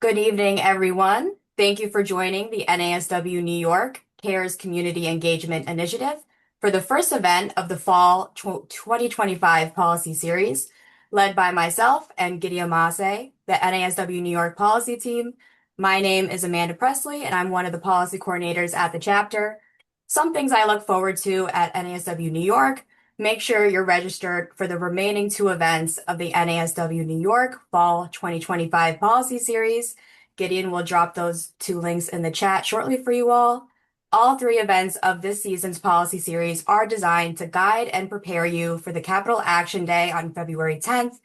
Good evening, everyone. Thank you for joining the NASW New York CARES Community Engagement Initiative for the first event of the Fall 2025 Policy Series, led by myself and Gideon Mase, the NASW New York Policy Team. My name is Amanda Presley, and I'm one of the policy coordinators at the chapter. Some things I look forward to at NASW New York. Make sure you're registered for the remaining two events of the NASW New York Fall 2025 Policy Series. Gideon will drop those two links in the chat shortly for you all. All three events of this season's policy series are designed to guide and prepare you for the Capital Action Day on February 10th.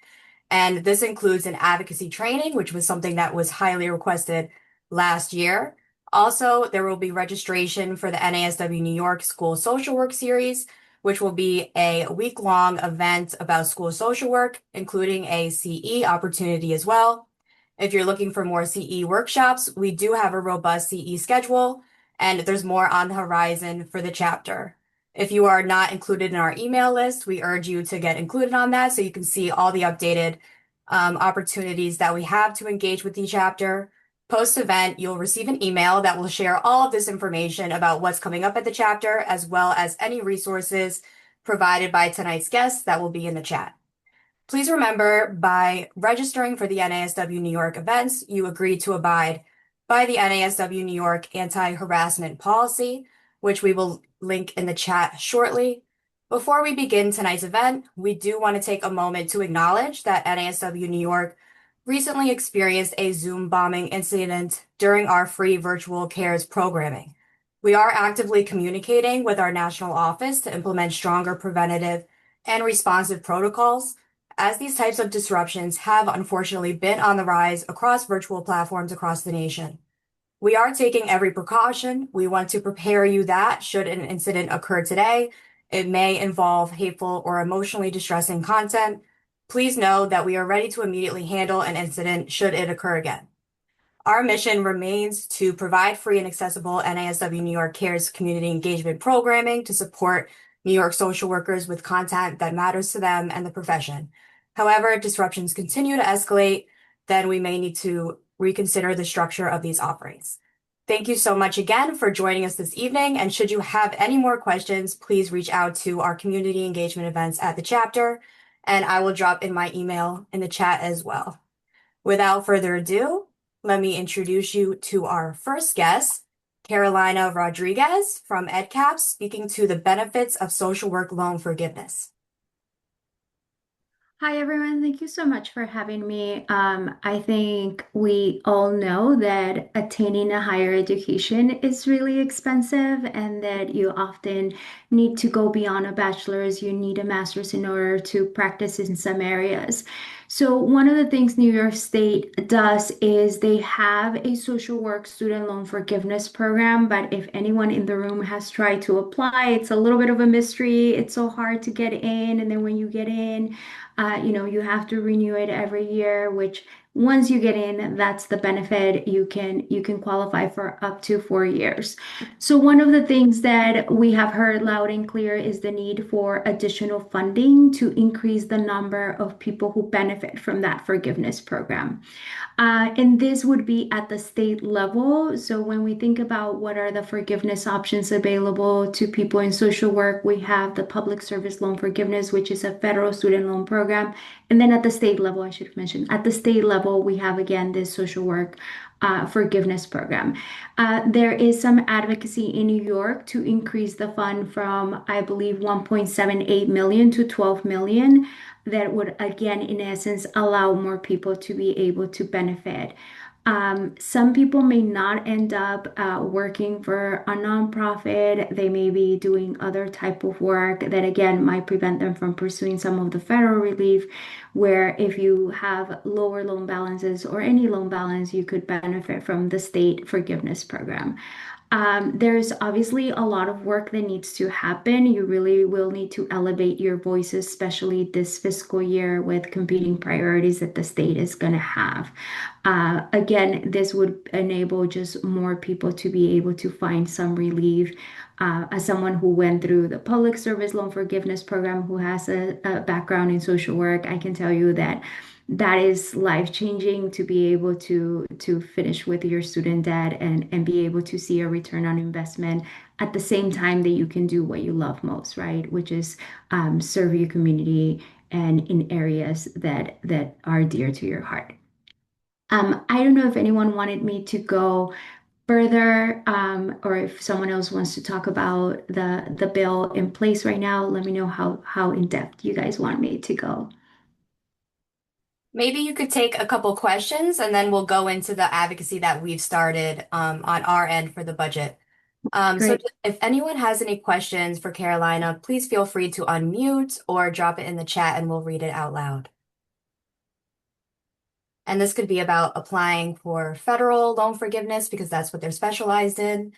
And this includes an advocacy training, which was something that was highly requested last year. Also, there will be registration for the NASW New York School Social Work Series, which will be a week-long event about school social work, including a CE opportunity as well. If you're looking for more CE workshops, we do have a robust CE schedule, and there's more on the horizon for the chapter. If you are not included in our email list, we urge you to get included on that so you can see all the updated opportunities that we have to engage with the chapter. Post-event, you'll receive an email that will share all of this information about what's coming up at the chapter, as well as any resources provided by tonight's guests that will be in the chat. Please remember, by registering for the NASW New York events, you agree to abide by the NASW New York anti-harassment policy, which we will link in the chat shortly. Before we begin tonight's event, we do want to take a moment to acknowledge that NASW New York recently experienced a Zoom bombing incident during our free virtual CARES programming. We are actively communicating with our national office to implement stronger preventative and responsive protocols, as these types of disruptions have unfortunately been on the rise across virtual platforms across the nation. We are taking every precaution. We want to prepare you that should an incident occur today, it may involve hateful or emotionally distressing content. Please know that we are ready to immediately handle an incident should it occur again. Our mission remains to provide free and accessible NASW New York CARES community engagement programming to support New York social workers with content that matters to them and the profession. However, if disruptions continue to escalate, then we may need to reconsider the structure of these offerings. Thank you so much again for joining us this evening, and should you have any more questions, please reach out to our community engagement events at the chapter, and I will drop in my email in the chat as well. Without further ado, let me introduce you to our first guest, Carolina Rodriguez from EdCap, speaking to the benefits of social work loan forgiveness. Hi, everyone. Thank you so much for having me. I think we all know that attaining a higher education is really expensive and that you often need to go beyond a bachelor's. You need a master's in order to practice in some areas. So one of the things New York State does is they have a social work student loan forgiveness program, but if anyone in the room has tried to apply, it's a little bit of a mystery. It's so hard to get in, and then when you get in, you have to renew it every year, which once you get in, that's the benefit. You can qualify for up to 4 years. So one of the things that we have heard loud and clear is the need for additional funding to increase the number of people who benefit from that forgiveness program. And this would be at the state level. So when we think about what are the forgiveness options available to people in social work, we have the public service loan forgiveness, which is a federal student loan program. And then at the state level, I should have mentioned, at the state level, we have again this social work forgiveness program. There is some advocacy in New York to increase the fund from, I believe, 1.78 million to 12 million. That would, again, in essence, allow more people to be able to benefit. Some people may not end up working for a nonprofit. They may be doing other type of work that, again, might prevent them from pursuing some of the federal relief, where if you have lower loan balances or any loan balance, you could benefit from the state forgiveness program. There's obviously a lot of work that needs to happen. You really will need to elevate your voices, especially this fiscal year with competing priorities that the state is going to have. Again, this would enable just more people to be able to find some relief. As someone who went through the public service loan forgiveness program, who has a background in social work, I can tell you that that is life-changing to be able to finish with your student debt and be able to see a return on investment at the same time that you can do what you love most, right? Which is serve your community and in areas that are dear to your heart. I don't know if anyone wanted me to go further, or if someone else wants to talk about the bill in place right now. Let me know how in depth you guys want me to go. Maybe you could take a couple questions and then we'll go into the advocacy that we've started on our end for the budget. Great. If anyone has any questions for Carolina, please feel free to unmute or drop it in the chat and we'll read it out loud. And this could be about applying for federal loan forgiveness because that's what they're specialized in.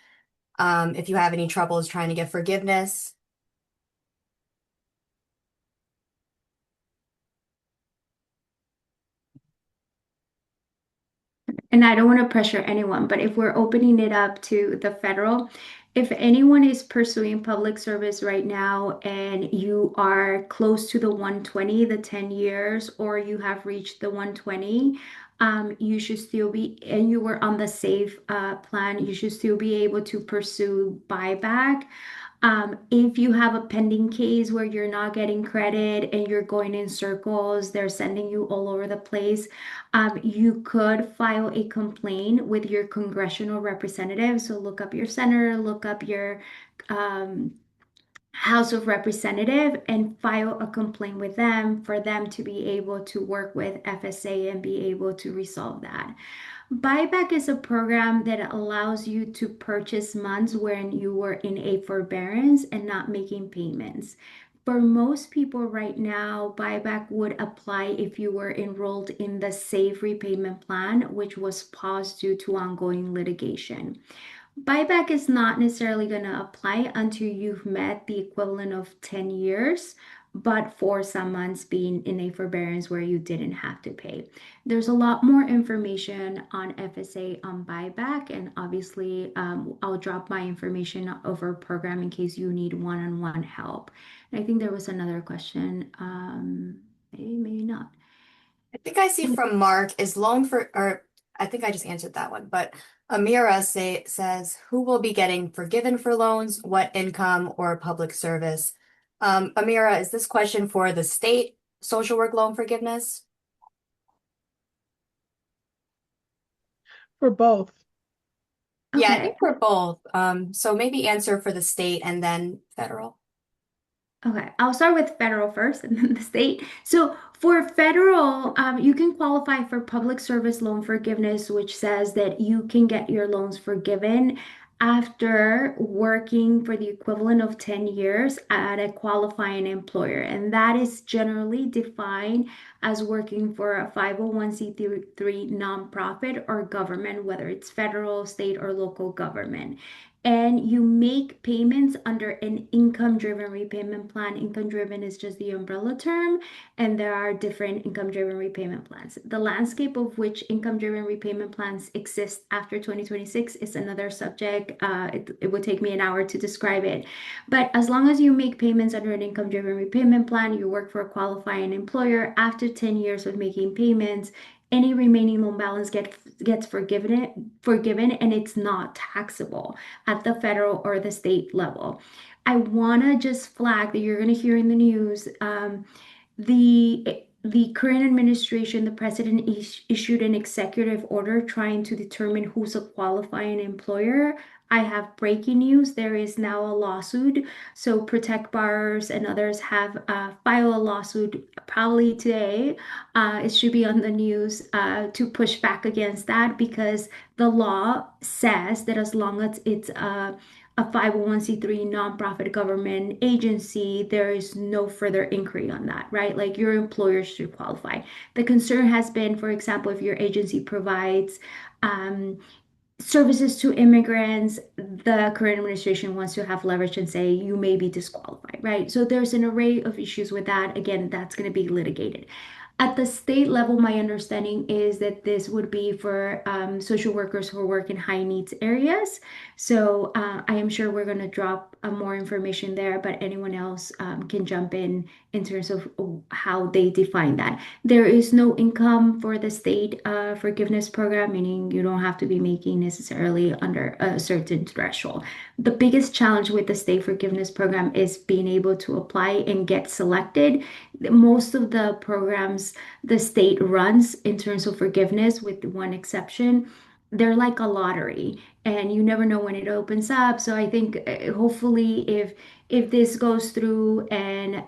If you have any troubles trying to get forgiveness. And I don't want to pressure anyone, but if we're opening it up to the federal, if anyone is pursuing public service right now and you are close to the 120, the 10 years, or you have reached the 120, you should still be, and you were on the safe plan, you should still be able to pursue buyback. If you have a pending case where you're not getting credit and you're going in circles, they're sending you all over the place, you could file a complaint with your congressional representative. So look up your senator, look up your um, House of Representative and file a complaint with them for them to be able to work with FSA and be able to resolve that. Buyback is a program that allows you to purchase months when you were in a forbearance and not making payments. For most people right now, buyback would apply if you were enrolled in the Safe Repayment Plan, which was paused due to ongoing litigation. Buyback is not necessarily going to apply until you've met the equivalent of 10 years, but for some months being in a forbearance where you didn't have to pay. There's a lot more information on FSA on buyback, and obviously, I'll drop my information over program in case you need one-on-one help. And I think there was another question, maybe, maybe not. I think I see from Mark is loan for, or I think I just answered that one, but says, who will be getting forgiven for loans, what income or public service? Amira, is this question for the state social work loan forgiveness? For both. Yeah, I Okay. think for both. So maybe answer for the state and then federal. Okay, I'll start with federal first and then the state. So for federal, you can qualify for public service loan forgiveness, which says that you can get your loans forgiven after working for the equivalent of 10 years at a qualifying employer. And that is generally defined as working for a 501(c)(3) nonprofit or government, whether it's federal, state, or local government, and you make payments under an income-driven repayment plan. Income-driven is just the umbrella term, and there are different income-driven repayment plans. The landscape of which income-driven repayment plans exist after 2026 is another subject. It would take me an hour to describe it. But as long as you make payments under an income-driven repayment plan, you work for a qualifying employer, after 10 years of making payments, any remaining loan balance gets forgiven, and it's not taxable at the federal or the state level. I want to just flag that you're going to hear in the news, the current administration, the president issued an executive order trying to determine who's a qualifying employer. I have breaking news. There is now a lawsuit. So Protect Bars and others have filed a lawsuit probably today. It should be on the news to push back against that, because the law says that as long as it's a 501(c)(3) nonprofit government agency, there is no further inquiry on that, right? Like your employer should qualify. The concern has been, for example, if your agency provides services to immigrants, the current administration wants to have leverage and say you may be disqualified, right? So there's an array of issues with that. Again, that's going to be litigated. At the state level, my understanding is that this would be for social workers who work in high needs areas. So I am sure we're going to drop more information there, but anyone else can jump in terms of how they define that. There is no income for the state forgiveness program, meaning you don't have to be making necessarily under a certain threshold. The biggest challenge with the state forgiveness program is being able to apply and get selected. Most of the programs the state runs in terms of forgiveness, with one exception, they're like a lottery and you never know when it opens up. So I think hopefully if this goes through and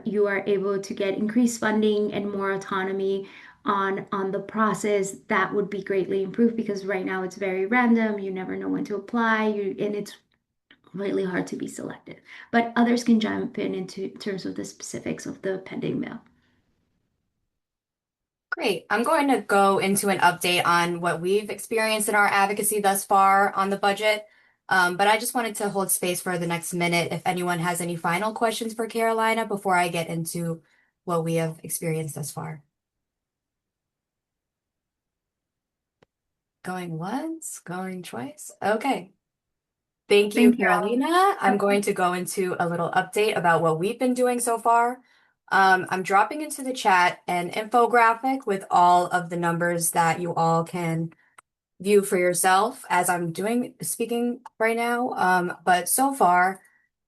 you are able to get increased funding and more autonomy on the process, that would be greatly improved, because right now it's very random. You never know when to apply, and it's really hard to be selected. But others can jump in into terms of the specifics of the pending bill. Great. I'm going to go into an update on what we've experienced in our advocacy thus far on the budget. But I just wanted to hold space for the next minute if anyone has any final questions for Carolina before I get into what we have experienced thus far. Going once, going twice. Okay. Thank you, Thank you all. Carolina. I'm going to go into a little update about what we've been doing so far. I'm dropping into the chat an infographic with all of the numbers that you all can view for yourself as I'm speaking right now. But so far,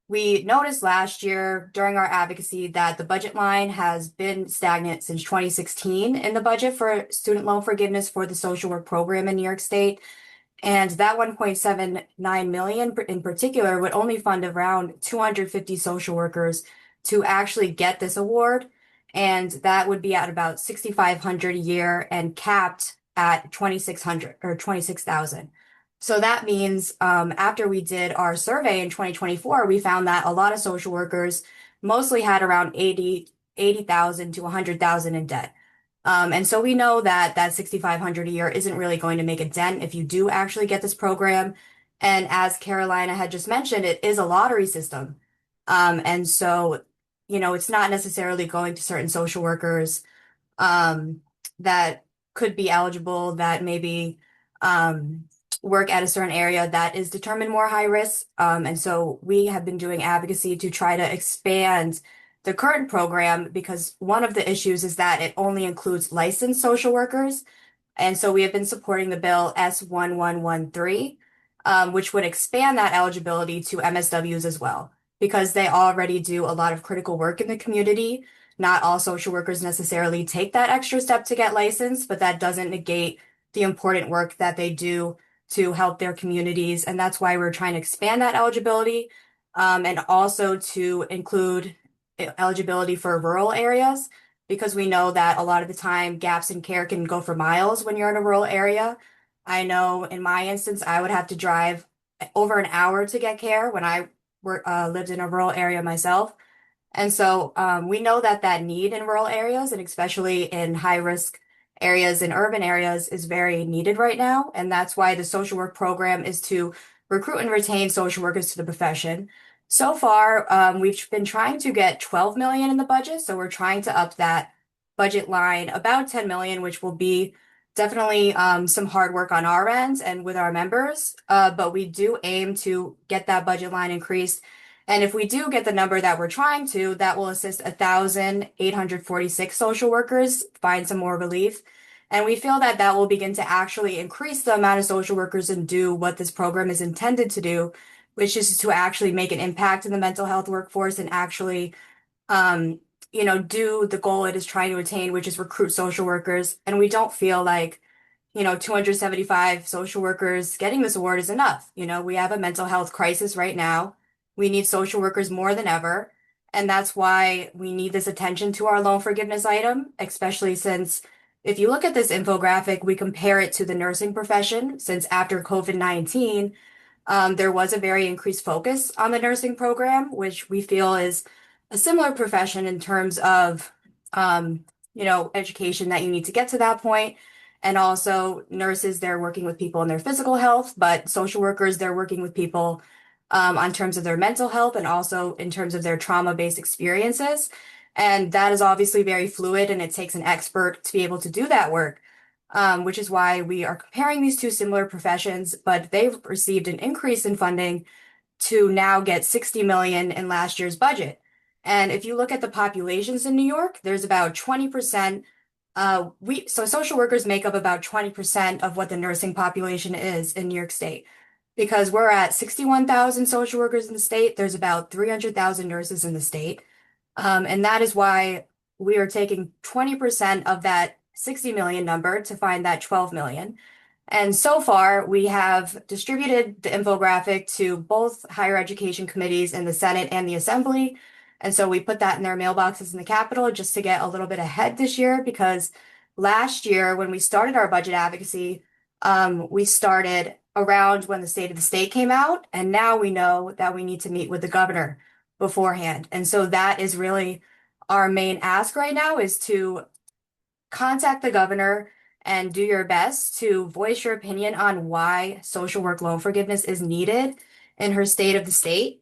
we noticed last year during our advocacy that the budget line has been stagnant since 2016 in the budget for student loan forgiveness for the social work program in New York State. And that 1.79 million in particular would only fund around 250 social workers to actually get this award. And that would be at about 6,500 a year and capped at 2,600 or 26,000. So that means after we did our survey in 2024, we found that a lot of social workers mostly had around 80,000 to 100,000 in debt. And so we know that that 6,500 a year isn't really going to make a dent if you do actually get this program. And as Carolina had just mentioned, it is a lottery system. And so, it's not necessarily going to certain social workers um, that could be eligible, that maybe um, work at a certain area that is determined more high risk. And so we have been doing advocacy to try to expand the current program, because one of the issues is that it only includes licensed social workers. And so we have been supporting the bill S-1113, which would expand that eligibility to MSWs as well, because they already do a lot of critical work in the community. Not all social workers necessarily take that extra step to get licensed, but that doesn't negate the important work that they do to help their communities. And that's why we're trying to expand that eligibility, and also to include eligibility for rural areas, because we know that a lot of the time gaps in care can go for miles when you're in a rural area. I know in my instance, I would have to drive over an hour to get care when lived in a rural area myself. And so we know that that need in rural areas, and especially in high risk areas in urban areas, is very needed right now. And that's why the social work program is to recruit and retain social workers to the profession. So far, we've been trying to get 12 million in the budget. So we're trying to up that budget line about 10 million, which will be definitely some hard work on our end and with our members. But we do aim to get that budget line increased. And if we do get the number that we're trying to, that will assist 1,846 social workers find some more relief. And we feel that that will begin to actually increase the amount of social workers and do what this program is intended to do, which is to actually make an impact in the mental health workforce and actually, um, do the goal it is trying to attain, which is recruit social workers. And we don't feel like 275 social workers getting this award is enough. We have a mental health crisis right now. We need social workers more than ever. And that's why we need this attention to our loan forgiveness item, especially since if you look at this infographic, we compare it to the nursing profession, since after COVID-19, there was a very increased focus on the nursing program, which we feel is a similar profession in terms of, education that you need to get to that point. And also nurses, they're working with people in their physical health, but social workers, they're working with people on terms of their mental health and also in terms of their trauma-based experiences. And that is obviously very fluid, and it takes an expert to be able to do that work, which is why we are comparing these two similar professions, but they've received an increase in funding to now get 60 million in last year's budget. And if you look at the populations in New York, there's about 20%. So social workers make up about 20% of what the nursing population is in New York State. Because we're at 61,000 social workers in the state, there's about 300,000 nurses in the state. And that is why we are taking 20% of that 60 million number to find that 12 million. And so far, we have distributed the infographic to both higher education committees in the Senate and the Assembly. And so we put that in their mailboxes in the Capitol just to get a little bit ahead this year because last year, when we started our budget advocacy, we started around when the State of the State came out. And now we know that we need to meet with the governor beforehand. And so that is really our main ask right now is to contact the governor and do your best to voice your opinion on why social work loan forgiveness is needed in her state of the state.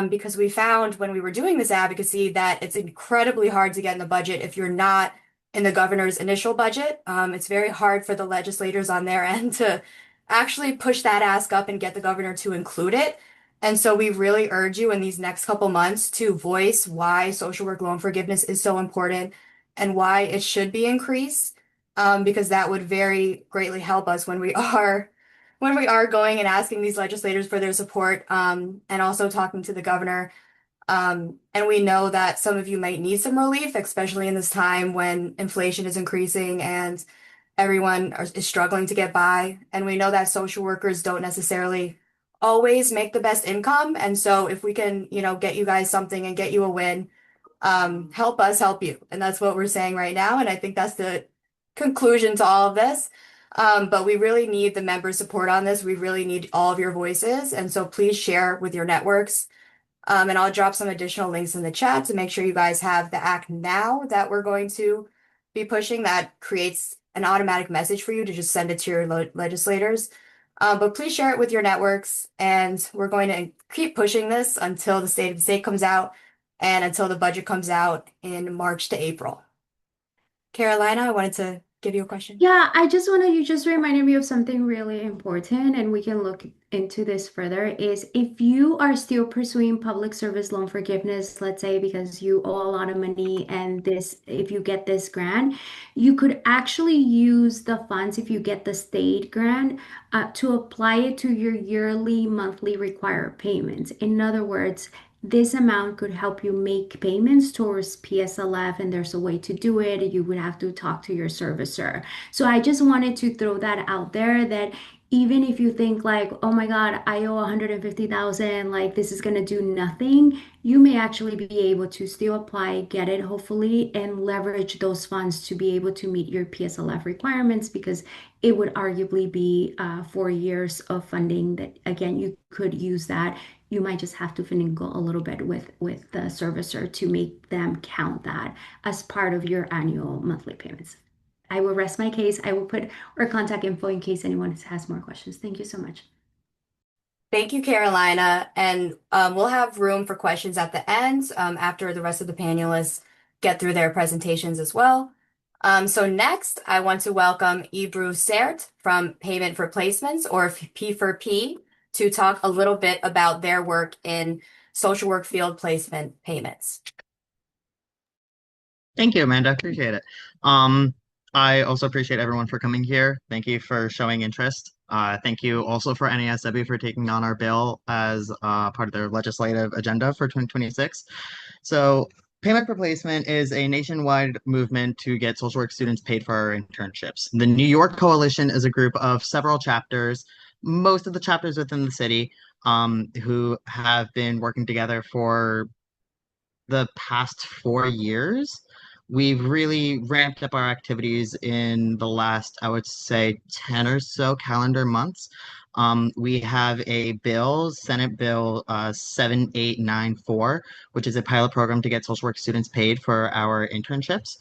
Because we found when we were doing this advocacy that it's incredibly hard to get in the budget if you're not in the governor's initial budget. It's very hard for the legislators on their end to actually push that ask up and get the governor to include it. And so we really urge you in these next couple months to voice why social work loan forgiveness is so important and why it should be increased, because that would very greatly help us when we are going and asking these legislators for their support, and also talking to the governor. And we know that some of you might need some relief, especially in this time when inflation is increasing and is struggling to get by. And we know that social workers don't necessarily always make the best income. And so if we can, get you guys something and get you a win, help us help you. And that's what we're saying right now. And I think that's the conclusion to all of this. But we really need the member support on this. We really need all of your voices. And so please share with your networks. And I'll drop some additional links in the chat to make sure you guys have the Act Now that we're going to be pushing that creates an automatic message for you to just send it to your legislators. But please share it with your networks. And we're going to keep pushing this until the State of the State comes out and until the budget comes out in March to April. Carolina, I wanted to give you a question. Yeah, you just reminded me of something really important, and we can look into this further, is if you are still pursuing public service loan forgiveness, let's say because you owe a lot of money and if you get this grant, you could actually use the funds if you get the state grant to apply it to your yearly, monthly required payments. In other words, this amount could help you make payments towards PSLF, and there's a way to do it. You would have to talk to your servicer. So I just wanted to throw that out there that even if you think like, oh my God, I owe 150,000, like this is going to do nothing, you may actually be able to still apply, get it hopefully, and leverage those funds to be able to meet your PSLF requirements because it would arguably be 4 years of funding that, again, you could use that. You might just have to finagle a little bit with the servicer to make them count that as part of your annual monthly payments. I will rest my case. I will put our contact info in case anyone has more questions. Thank you so much. Thank you, Carolina. And we'll have room for questions at the end after the rest of the panelists get through their presentations as well. So next, I want to welcome Ebru Sert from Payment for Placements, or P4P, to talk a little bit about their work in social work field placement payments. Thank you, Amanda. Appreciate it. I also appreciate everyone for coming here. Thank you for showing interest. Thank you also for NASW for taking on our bill as part of their legislative agenda for 2026. So Payment for Placement is a nationwide movement to get social work students paid for our internships. The New York Coalition is a group of several chapters, most of the chapters within the city, who have been working together for the past 4 years. We've really ramped up our activities in the last, I would say, 10 or so calendar months. We have a bill, Senate Bill 7894, which is a pilot program to get social work students paid for our internships.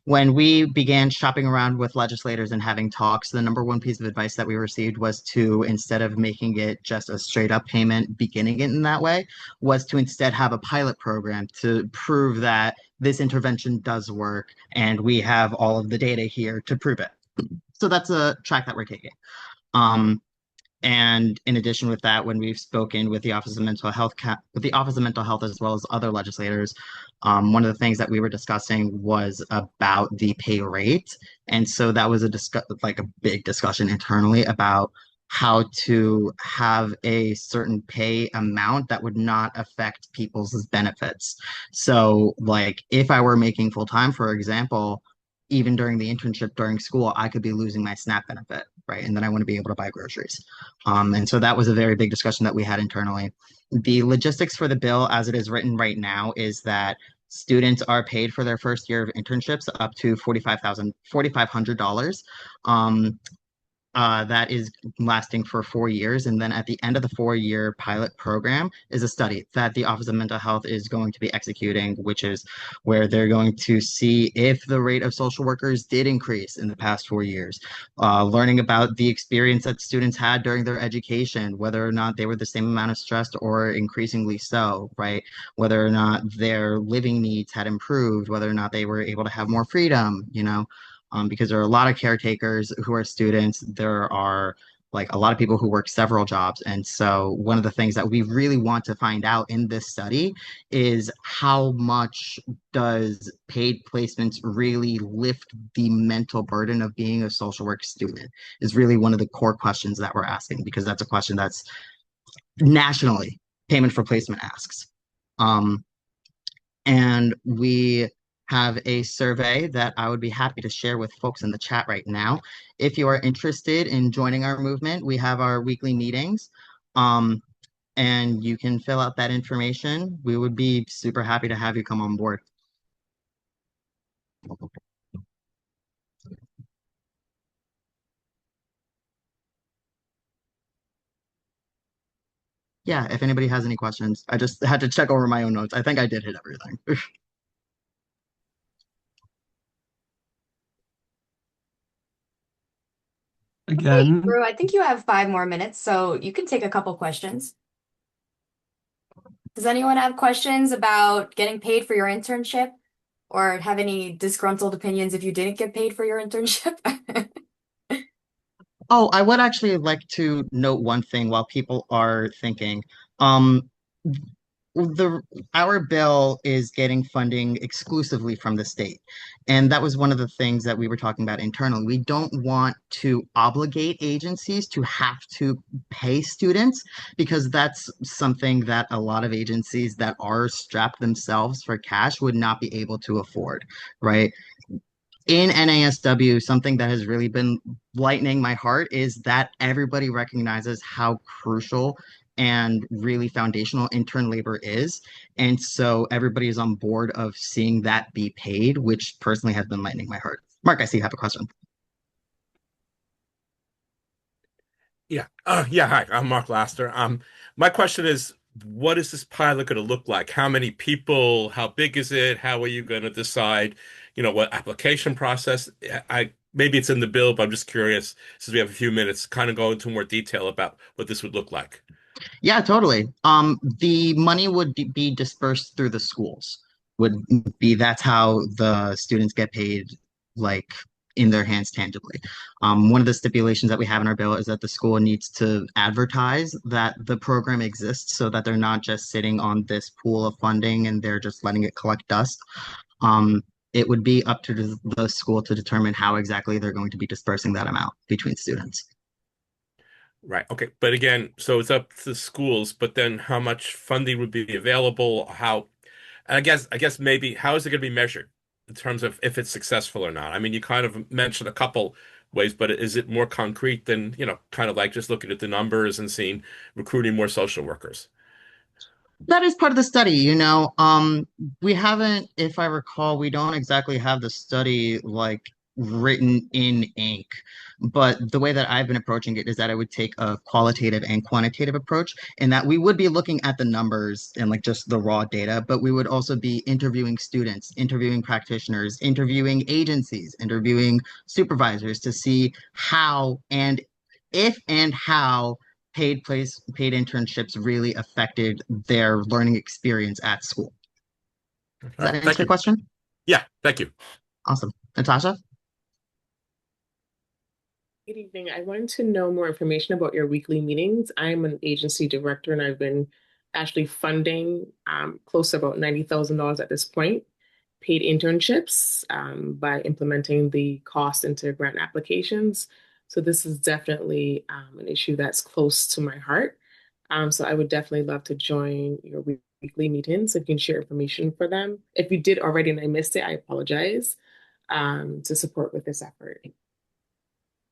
When we began shopping around with legislators and having talks, the number one piece of advice that we received was to, instead of making it just a straight up payment, beginning it in that way, was to instead have a pilot program to prove that this intervention does work, and we have all of the data here to prove it. So that's a track that we're taking. And in addition with that, when we've spoken with the Office of Mental Health, with the Office of Mental Health as well as other legislators, one of the things that we were discussing was about the pay rate. And so that was like a big discussion internally about how to have a certain pay amount that would not affect people's benefits. So, like, if I were making full time, for example, even during the internship during school, I could be losing my SNAP benefit, right? And then I wouldn't be able to buy groceries. And so that was a very big discussion that we had internally. The logistics for the bill, as it is written right now, is that students are paid for their first year of internships up to $4,500. That is lasting for 4 years. And then at the end of the 4 year pilot program is a study that the Office of Mental Health is going to be executing, which is where they're going to see if the rate of social workers did increase in the past 4 years, learning about the experience that students had during their education, whether or not they were the same amount of stressed or increasingly so, right? Whether or not their living needs had improved, whether or not they were able to have more freedom, because there are a lot of caretakers who are students. There are like a lot of people who work several jobs. And so one of the things that we really want to find out in this study is how much does paid placements really lift the mental burden of being a social work student is really one of the core questions that we're asking, because that's a question that's nationally payment for placement asks. Um, and we have a survey that I would be happy to share with folks in the chat right now. If you are interested in joining our movement, we have our weekly meetings, and you can fill out that information. We would be super happy to have you come on board. Yeah, if anybody has any questions, I just had to check over my own notes. I think I did hit everything. Hey, Again, Drew, I think you have 5 more minutes, so you can take a couple questions. Does anyone have questions about getting paid for your internship or have any disgruntled opinions if you didn't get paid for your internship? Oh, I would actually like to note one thing while people are thinking. Um, the our bill is getting funding exclusively from the state. And that was one of the things that we were talking about internally. We don't want to obligate agencies to have to pay students because that's something that a lot of agencies that are strapped themselves for cash would not be able to afford, right? In NASW, something that has really been lightening my heart is that everybody recognizes how crucial and really foundational intern labor is. And so everybody is on board of seeing that be paid, which personally has been lightening my heart. Mark, I see you have a question. Yeah. Hi, I'm Mark Laster. My question is, what is this pilot going to look like? How many people? How big is it? How are you going to decide, what application process? Maybe it's in the bill, but I'm just curious, since we have a few minutes, kind of go into more detail about what this would look like. Yeah, totally. The money would be dispersed through the schools. Would be That's how the students get paid, like in their hands tangibly. One of the stipulations that we have in our bill is that the school needs to advertise that the program exists so that they're not just sitting on this pool of funding and they're just letting it collect dust. Um, it would be up to the school to determine how exactly they're going to be dispersing that amount between students. Right. Okay. But again, so it's up to the schools, but then how much funding would be available? And I guess maybe how is it going to be measured in terms of if it's successful or not? I mean, you kind of mentioned a couple ways, but is it more concrete than, kind of like just looking at the numbers and seeing recruiting more social workers? That is part of the study, we haven't, if I recall, we don't exactly have the study like written in ink, but the way that I've been approaching it is that I would take a qualitative and quantitative approach, and that we would be looking at the numbers and like just the raw data, but we would also be interviewing students, interviewing practitioners, interviewing agencies, interviewing supervisors to see how and if and how paid internships really affected their learning experience at school. All Does that right. answer Thank your you. question? Yeah. Thank you. Awesome. Natasha? Good evening. I wanted to know more information about your weekly meetings. I'm an agency director and I've been actually funding close to about $90,000 at this point, paid internships by implementing the cost into grant applications. So this is definitely an issue that's close to my heart. So I would definitely love to join your weekly meetings if you can share information for them. If you did already and I missed it, I apologize to support with this effort.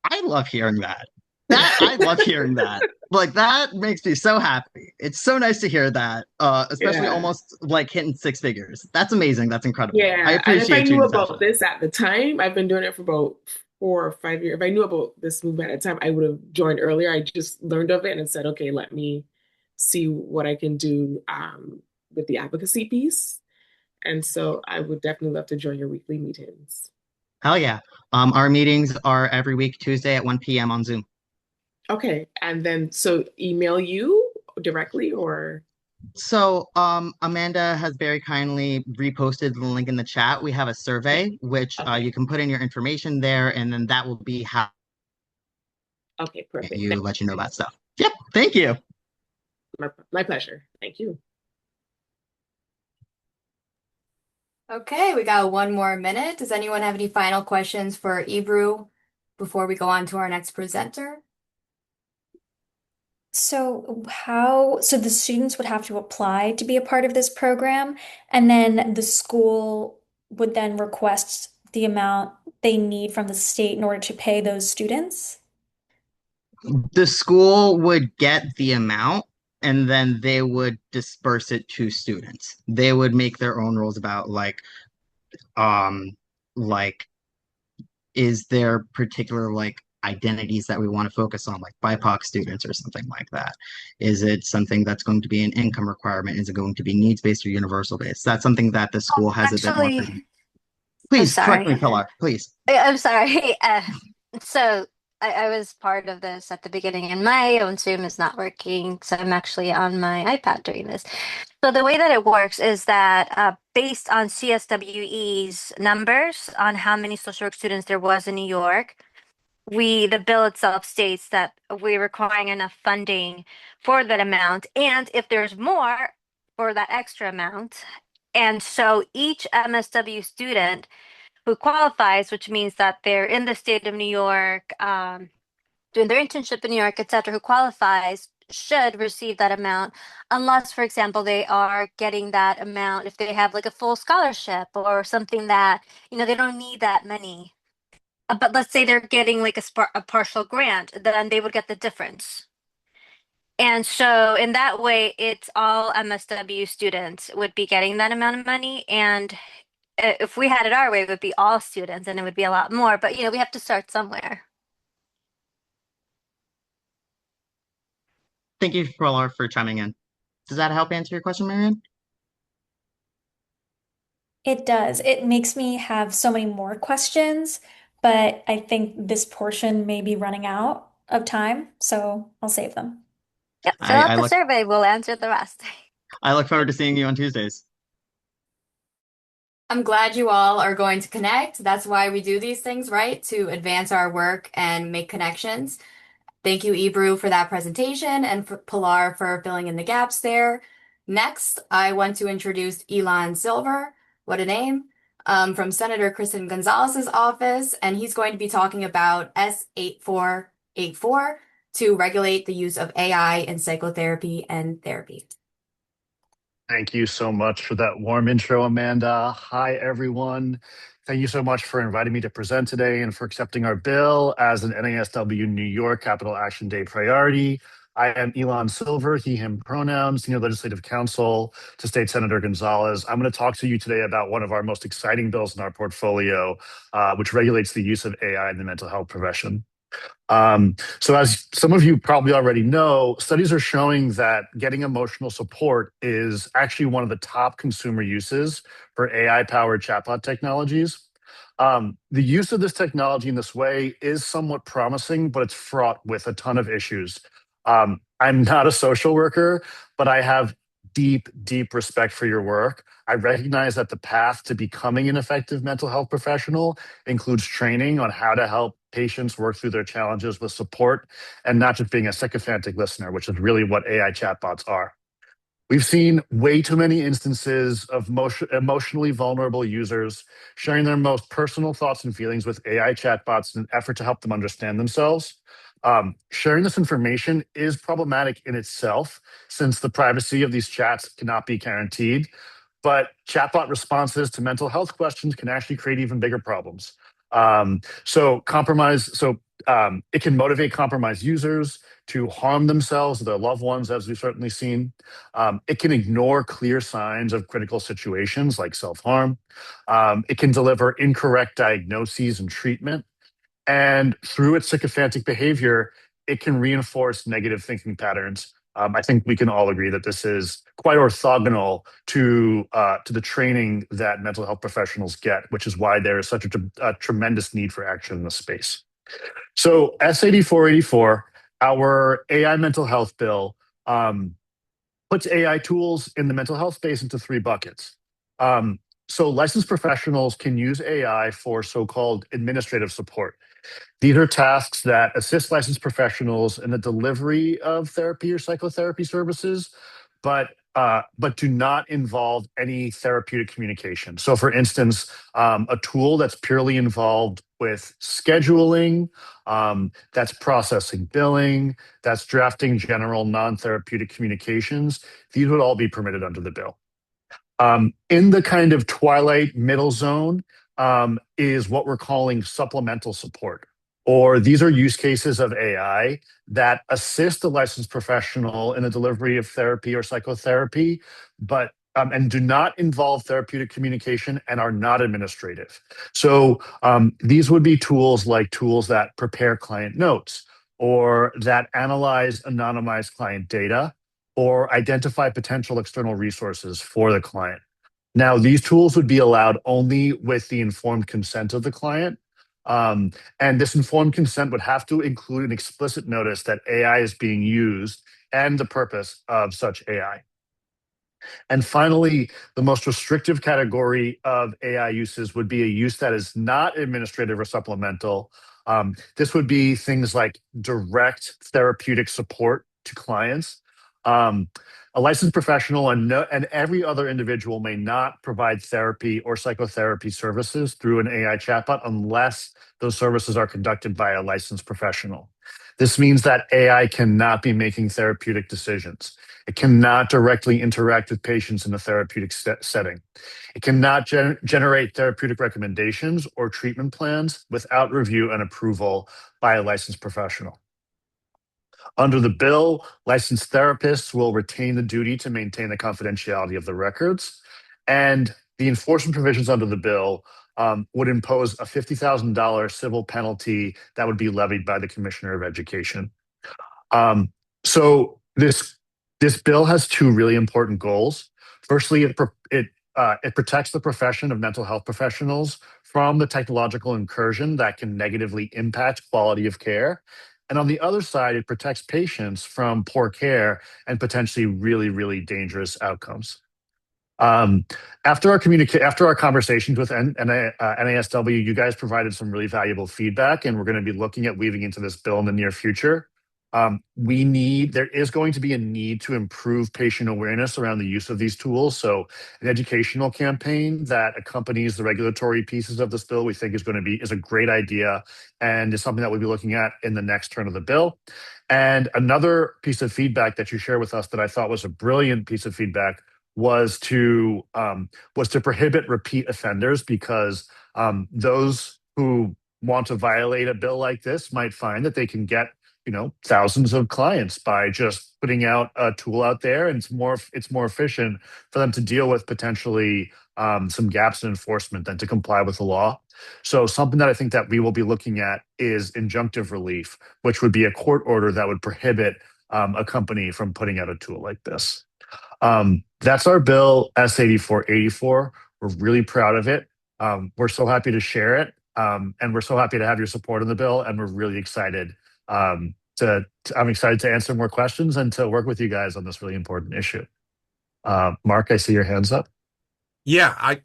I love hearing that. I love hearing that. Like that makes me so happy. It's so nice to hear that, especially Yeah. almost like hitting six figures. That's amazing. That's incredible. I Yeah, and if I appreciate you, knew Natasha. about this at the time, I've been doing it for about 4 or 5 years. If I knew about this movement at the time, I would have joined earlier. I just learned of it and said, okay, let me see what I can do with the advocacy piece. And so I would definitely love to join your weekly meetings. Hell yeah. Our meetings are every week, Tuesday at 1 p.m. on Zoom. Okay, and then so email you directly or So, Amanda has very kindly reposted the link in the chat. We have a survey, which okay, you can put in your information there, and then that will be how okay, perfect. you let you know about stuff. Yep. Thank you. My pleasure. Thank you. Okay, we got one more minute. Does anyone have any final questions for Ebru before we go on to our next presenter? So the students would have to apply to be a part of this program, and then the school would then request the amount they need from the state in order to pay those students? The school would get the amount and then they would disperse it to students. They would make their own rules about um like is there particular identities that we want to focus on, like BIPOC students or something like that? Is it something that's going to be an income requirement? Is it going to be needs-based or universal based? That's something that the school has a bit more freedom. Actually, I'm Please correct me, sorry. Pilar, please. I'm sorry. So I was part of this at the beginning, and my own Zoom is not working, so I'm actually on my iPad doing this. So the way that it works is that based on CSWE's numbers on how many social work students there was in New York, the bill itself states that we're requiring enough funding for that amount, and if there's more for that extra amount. And so each MSW student who qualifies, which means that they're in the state of New York, doing their internship in New York, et cetera, who qualifies should receive that amount, unless, for example, they are getting that amount if they have like a full scholarship or something that, they don't need that many. But let's say they're getting like a partial grant, then they would get the difference. And so in that way, it's all MSW students would be getting that amount of money. And if we had it our way, it would be all students and it would be a lot more. But, we have to start somewhere. Thank you, Pilar, for chiming in. Does that help answer your question, Marianne? It does. It makes me have so many more questions, but I think this portion may be running out of time, so I'll save them. Yep, fill I, out I the look survey. We'll answer the rest. I look forward to seeing you on Tuesdays. I'm glad you all are going to connect. That's why we do these things, right? To advance our work and make connections. Thank you, Ebru, for that presentation and for Pilar for filling in the gaps there. Next, I want to introduce Elon Silver, what a name, from Senator Kristen Gonzalez's office, and he's going to be talking about S8484 to regulate the use of AI in psychotherapy and therapy. Thank you so much for that warm intro, Amanda. Hi, everyone. Thank you so much for inviting me to present today and for accepting our bill as an NASW New York Capital Action Day priority. I am Elon Silver, he, him pronouns, Senior Legislative Counsel to State Senator Gonzalez. I'm going to talk to you today about one of our most exciting bills in our portfolio, which regulates the use of AI in the mental health profession. So as some of you probably already know, studies are showing that getting emotional support is actually one of the top consumer uses for AI-powered chatbot technologies. The use of this technology in this way is somewhat promising, but it's fraught with a ton of issues. I'm not a social worker, but I have deep, deep respect for your work. I recognize that the path to becoming an effective mental health professional includes training on how to help patients work through their challenges with support and not just being a sycophantic listener, which is really what AI chatbots are. We've seen way too many instances of emotionally vulnerable users sharing their most personal thoughts and feelings with AI chatbots in an effort to help them understand themselves. Sharing this information is problematic in itself, since the privacy of these chats cannot be guaranteed. But chatbot responses to mental health questions can actually create even bigger problems. It can motivate compromised users to harm themselves or their loved ones, as we've certainly seen. It can ignore clear signs of critical situations like self-harm. It can deliver incorrect diagnoses and treatment. And through its sycophantic behavior, it can reinforce negative thinking patterns. I think we can all agree that this is quite orthogonal to the training that mental health professionals get, which is why there is such a tremendous need for action in this space. So S8484, our AI mental health bill, puts AI tools in the mental health space into three buckets. So licensed professionals can use AI for so-called administrative support. These are tasks that assist licensed professionals in the delivery of therapy or psychotherapy services, but do not involve any therapeutic communication. So, for instance, a tool that's purely involved with scheduling, that's processing billing, that's drafting general non-therapeutic communications, these would all be permitted under the bill. In the kind of twilight middle zone is what we're calling supplemental support, or these are use cases of AI that assist a licensed professional in the delivery of therapy or psychotherapy, but and do not involve therapeutic communication and are not administrative. So these would be tools that prepare client notes, or that analyze anonymized client data, or identify potential external resources for the client. Now, these tools would be allowed only with the informed consent of the client. And this informed consent would have to include an explicit notice that AI is being used and the purpose of such AI. And finally, the most restrictive category of AI uses would be a use that is not administrative or supplemental. This would be things like direct therapeutic support to clients. A licensed professional and every other individual may not provide therapy or psychotherapy services through an AI chatbot unless those services are conducted by a licensed professional. This means that AI cannot be making therapeutic decisions. It cannot directly interact with patients in a therapeutic setting. It cannot generate therapeutic recommendations or treatment plans without review and approval by a licensed professional. Under the bill, licensed therapists will retain the duty to maintain the confidentiality of the records, and the enforcement provisions under the bill would impose a $50,000 civil penalty that would be levied by the Commissioner of Education. So this bill has two really important goals. Firstly, it protects the profession of mental health professionals from the technological incursion that can negatively impact quality of care. And on the other side, it protects patients from poor care and potentially really, really dangerous outcomes. After our conversations with NASW, you guys provided some really valuable feedback, and we're going to be looking at weaving into this bill in the near future. There is going to be a need to improve patient awareness around the use of these tools. So an educational campaign that accompanies the regulatory pieces of this bill, we think is a great idea, and is something that we'll be looking at in the next turn of the bill. And another piece of feedback that you share with us that I thought was a brilliant piece of feedback was to prohibit repeat offenders, because those who want to violate a bill like this might find that they can get thousands of clients by just putting out a tool out there, and it's more efficient for them to deal with potentially some gaps in enforcement than to comply with the law. So something that I think that we will be looking at is injunctive relief, which would be a court order that would prohibit a company from putting out a tool like this. That's our bill, S8484. We're really proud of it. We're so happy to share it, and we're so happy to have your support on the bill, and we're really excited. I'm excited to answer more questions and to work with you guys on this really important issue. Mark, I see your hands up. Yeah,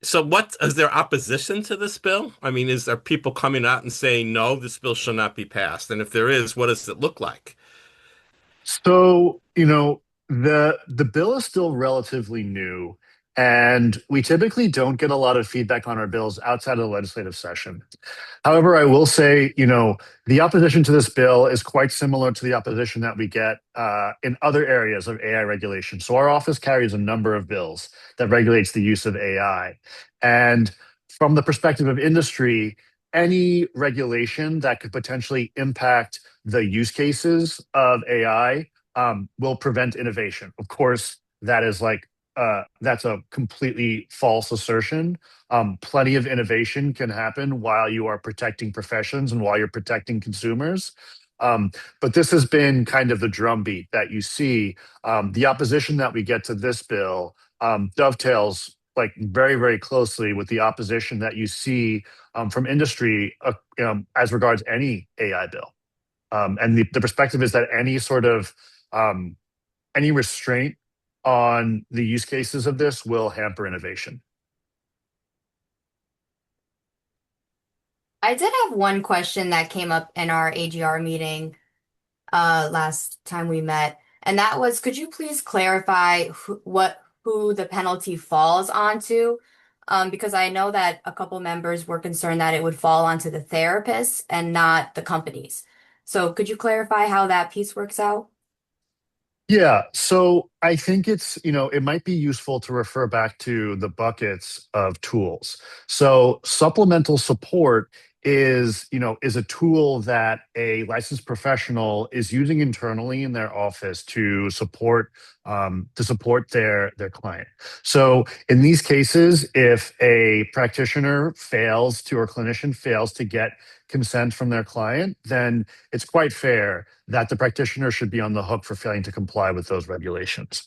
So what is there opposition to this bill? I mean, is there people coming out and saying, no, this bill shall not be passed? And if there is, what does it look like? So, the bill is still relatively new, and we typically don't get a lot of feedback on our bills outside of the legislative session. However, I will say, the opposition to this bill is quite similar to the opposition that we get in other areas of AI regulation. So our office carries a number of bills that regulates the use of AI. And from the perspective of industry, any regulation that could potentially impact the use cases of AI will prevent innovation. Of course, that's a completely false assertion. Plenty of innovation can happen while you are protecting professions and while you're protecting consumers. But this has been kind of the drumbeat that you see. The opposition that we get to this bill dovetails like very, very closely with the opposition that you see from industry as regards any AI bill. And the perspective is that any restraint on the use cases of this will hamper innovation. I did have one question that came up in our AGR meeting last time we met, and that was, could you please clarify who the penalty falls onto? Because I know that a couple members were concerned that it would fall onto the therapists and not the companies. So could you clarify how that piece works out? Yeah, so I think it might be useful to refer back to the buckets of tools. So supplemental support is a tool that a licensed professional is using internally in their office to support their client. So in these cases, if a practitioner fails to or clinician fails to get consent from their client, then it's quite fair that the practitioner should be on the hook for failing to comply with those regulations.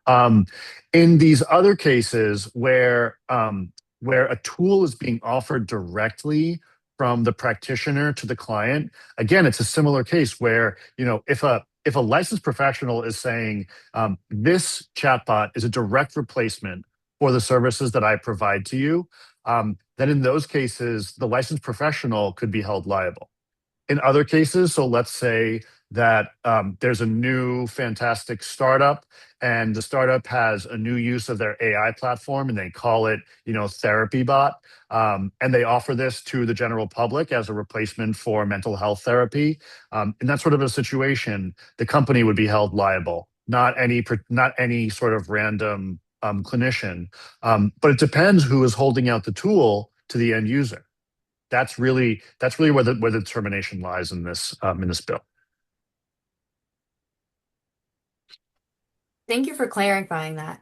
Um, in these other cases where a tool is being offered directly from the practitioner to the client, again, it's a similar case where if a licensed professional is saying this chatbot is a direct replacement for the services that I provide to you, then in those cases, the licensed professional could be held liable. In other cases, so let's say that there's a new fantastic startup and the startup has a new use of their AI platform and they call it, Therapy Bot. And they offer this to the general public as a replacement for mental health therapy. In that sort of a situation, the company would be held liable, not any sort of random clinician. But it depends who is holding out the tool to the end user. That's really where the determination lies in this bill. Thank you for clarifying that.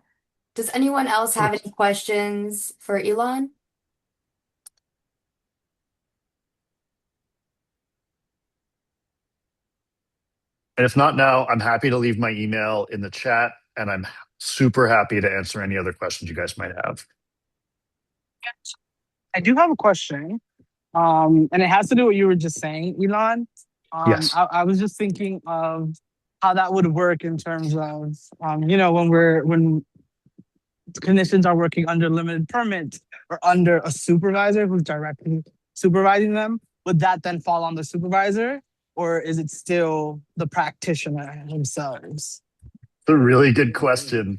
Does anyone else Sure. have any questions for Elon? And if not now, I'm happy to leave my email in the chat, and I'm super happy to answer any other questions you guys might have. I do have a question, and it has to do with what you were just saying, Elon. Yes. I was just thinking of how that would work in terms of, when clinicians are working under limited permit or under a supervisor who's directly supervising them. Would that then fall on the supervisor, or is it still the practitioner themselves? It's a really good question.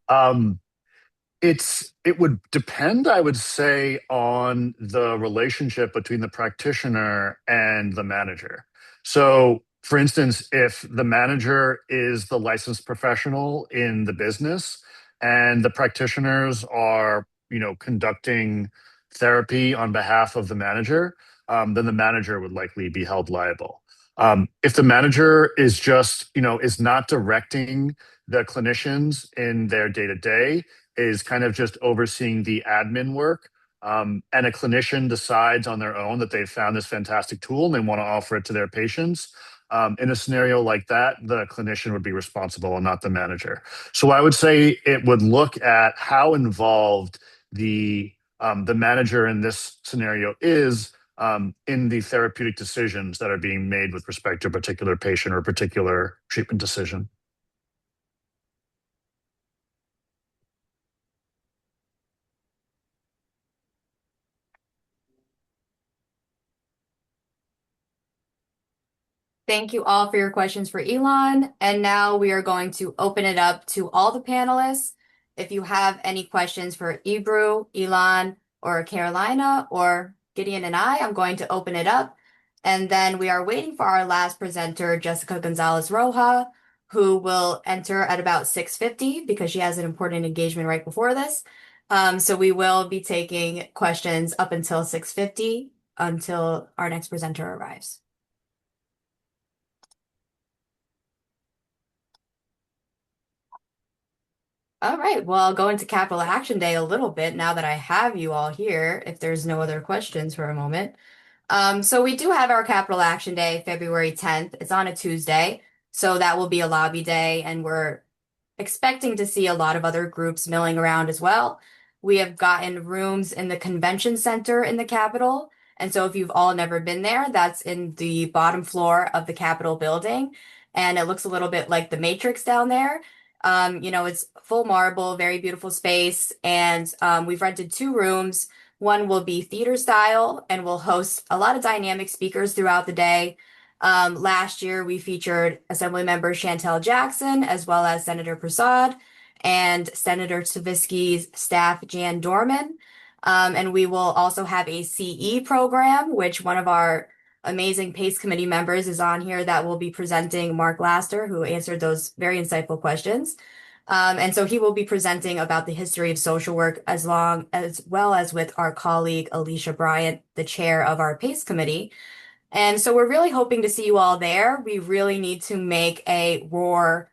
Um, it would depend, I would say, on the relationship between the practitioner and the manager. So, for instance, if the manager is the licensed professional in the business and the practitioners are, conducting therapy on behalf of the manager, then the manager would likely be held liable. If the manager is not directing the clinicians in their day to day, is kind of just overseeing the admin work. And a clinician decides on their own that they've found this fantastic tool and they want to offer it to their patients. In a scenario like that, the clinician would be responsible and not the manager. So I would say it would look at how involved the manager in this scenario is in the therapeutic decisions that are being made with respect to a particular patient or a particular treatment decision. Thank you all for your questions for Elon. And now we are going to open it up to all the panelists. If you have any questions for Ebru, Elon, or Carolina, or Gideon and I'm going to open it up. And then we are waiting for our last presenter, Jessica Gonzalez Roja, who will enter at about 6:50 because she has an important engagement right before this. So we will be taking questions up until 6:50 until our next presenter arrives. All right, well, I'll go into Capital Action Day a little bit now that I have you all here, if there's no other questions for a moment. So we do have our Capital Action Day, February 10th. It's on a Tuesday, so that will be a lobby day, and we're expecting to see a lot of other groups milling around as well. We have gotten rooms in the convention center in the Capitol, and so if you've all never been there, that's in the bottom floor of the Capitol building, and it looks a little bit like the Matrix down there. It's full marble, very beautiful space, and we've rented two rooms. One will be theater style and will host a lot of dynamic speakers throughout the day. Last year, we featured Assemblymember Chantel Jackson, as well as Senator Prasad and Senator Savitsky's staff, Jan Dorman. And we will also have a CE program, which one of our amazing PACE committee members is on here that will be presenting, Mark Laster, who answered those very insightful questions. And so he will be presenting about the history of social work as well as with our colleague Alicia Bryant, the chair of our PACE committee. And so we're really hoping to see you all there. We really need to make a roar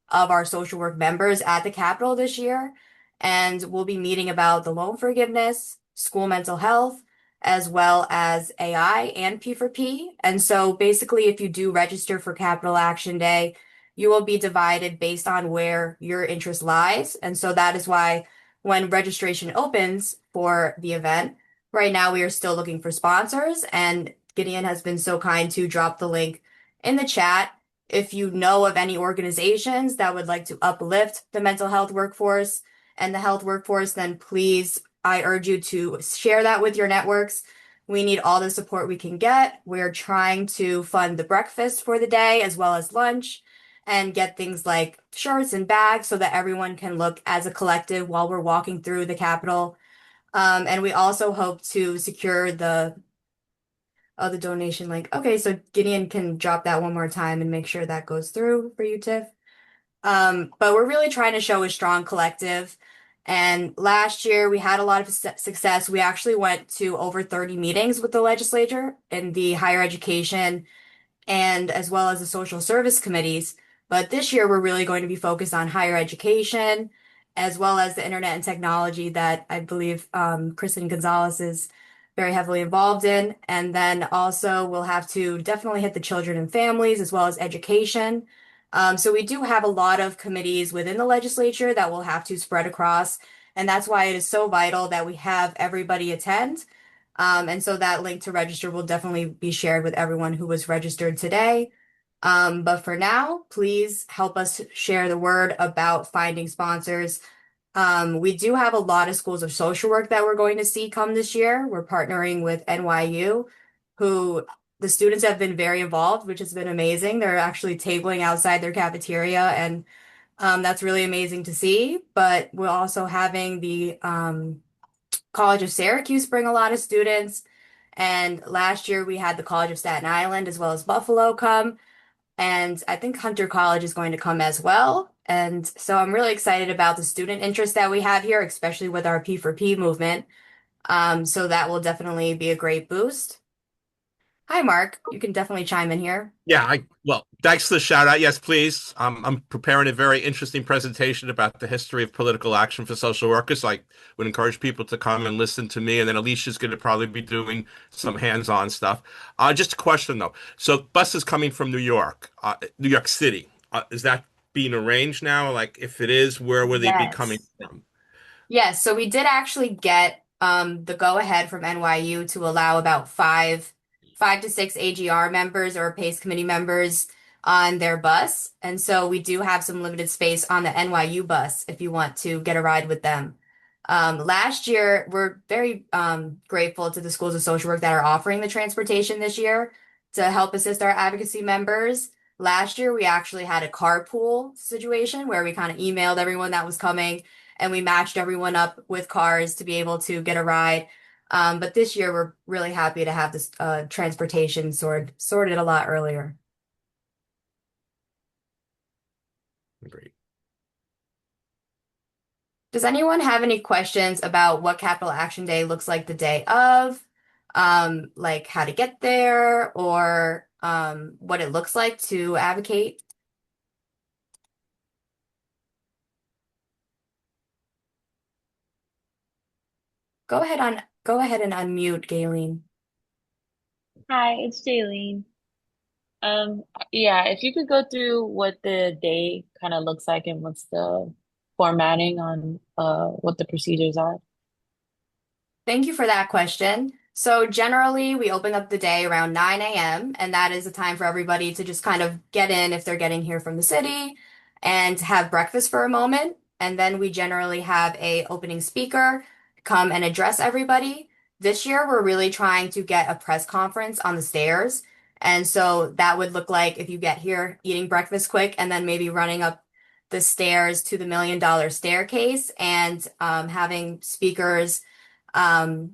of our social work members at the Capitol this year. And we'll be meeting about the loan forgiveness, school mental health, as well as AI and P4P. And so basically, if you do register for Capital Action Day, you will be divided based on where your interest lies. And so that is why when registration opens for the event, right now we are still looking for sponsors. And Gideon has been so kind to drop the link in the chat. If you know of any organizations that would like to uplift the mental health workforce and the health workforce, then please, I urge you to share that with your networks. We need all the support we can get. We're trying to fund the breakfast for the day as well as lunch and get things like shirts and bags so that everyone can look as a collective while we're walking through the Capitol. And we also hope to secure the donation link. Okay, so Gideon can drop that one more time and make sure that goes through for you, Tiff. But we're really trying to show a strong collective. And last year we had a lot of success. We actually went to over 30 meetings with the legislature in the higher education and as well as the social service committees. But this year, we're really going to be focused on higher education, as well as the internet and technology that I believe Kristen Gonzalez is very heavily involved in. And then also, we'll have to definitely hit the children and families, as well as education. So we do have a lot of committees within the legislature that we'll have to spread across. And that's why it is so vital that we have everybody attend. And so that link to register will definitely be shared with everyone who was registered today. But for now, please help us share the word about finding sponsors. We do have a lot of schools of social work that we're going to see come this year. We're partnering with NYU, who the students have been very involved, which has been amazing. They're actually tabling outside their cafeteria, and that's really amazing to see. But we're also having the College of Syracuse bring a lot of students. And last year we had the College of Staten Island as well as Buffalo come. And I think Hunter College is going to come as well. And so I'm really excited about the student interest that we have here, especially with our P4P movement. So that will definitely be a great boost. Hi, Mark. You can definitely chime in here. Yeah, well, thanks for the shout out. Yes, please. I'm preparing a very interesting presentation about the history of political action for social workers. I would encourage people to come and listen to me, and then Alicia's going to probably be doing some hands-on stuff. Just a question though. So, buses coming from New York City. Is that being arranged now? Like, if it is, where will they be coming Yes. from? Yes, so we did actually get the go-ahead from NYU to allow about five to six AGR members or PACE committee members on their bus. And so we do have some limited space on the NYU bus if you want to get a ride with them. Last year, we're very grateful to the schools of social work that are offering the transportation this year. to help assist our advocacy members. Last year, we actually had a carpool situation where we kind of emailed everyone that was coming and we matched everyone up with cars to be able to get a ride. But this year, we're really happy to have this transportation sorted a lot earlier. Great. Does anyone have any questions about what Capital Action Day looks like the day of? Like how to get there or what it looks like to advocate? Go ahead and unmute, Galen. Hi, it's Jaylene. Um, yeah, if you could go through what the day kind of looks like and what's the formatting on what the procedures are. Thank you for that question. So generally, we open up the day around 9 a.m., and that is a time for everybody to just kind of get in if they're getting here from the city and have breakfast for a moment. And then we generally have a opening speaker come and address everybody. This year, we're really trying to get a press conference on the stairs. And so that would look like if you get here eating breakfast quick and then maybe running up the stairs to the $1 million staircase and having speakers um,